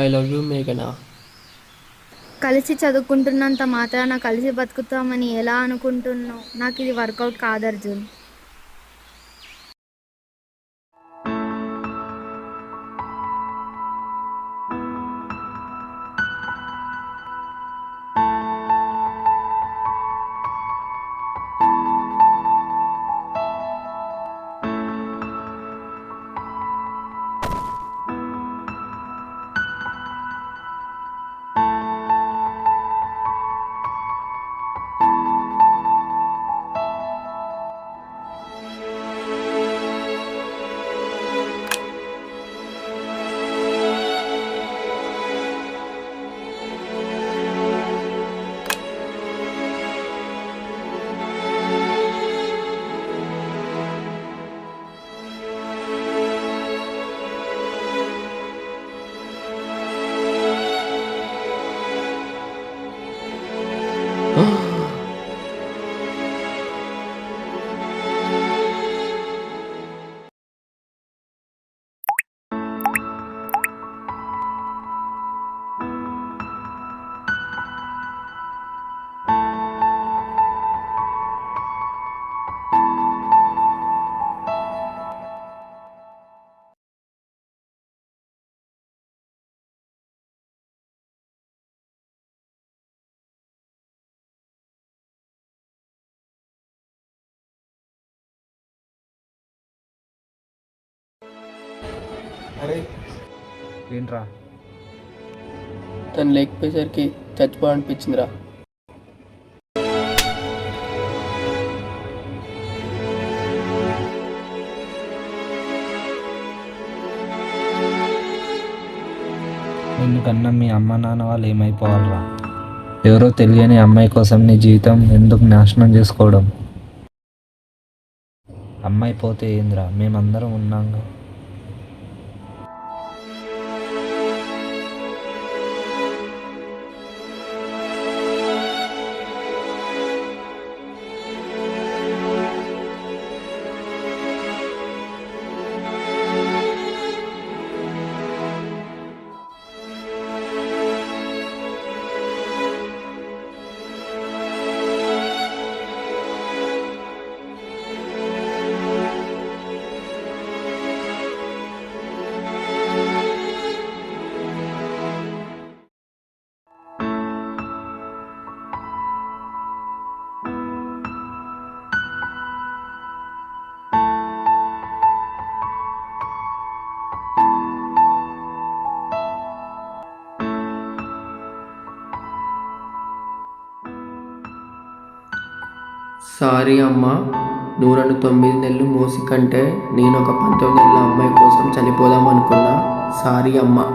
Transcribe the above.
I love you మేఘనా. కలిసి చదువుకుంటున్నంత మాత్రాన కలిసి బతుకుతామని ఎలా అనుకుంటున్నావు? నాకు ఇది వర్కౌట్ కాదు అర్జున్. అరే ఏంట్రా? తను లేకపోయేసరికి చచ్చిపోవాలనిపించిందిరా. నిన్ను కన్నా మీ అమ్మ నాన్న వాళ్ళు ఏమైపోవాలరా? ఎవరో తెలియని అమ్మాయి కోసం నీ జీవితం ఎందుకు నాశనం చేసుకోవడం? అమ్మాయి పోతే ఏందిరా, మేమందరం ఉన్నాంగా. సారీ అమ్మా, నువ్వు నన్ను 9 నెలలు మోసి కంటే నేను ఒక 19 నెలల అమ్మాయి కోసం చనిపోదాం అనుకున్నా. సారీ అమ్మా.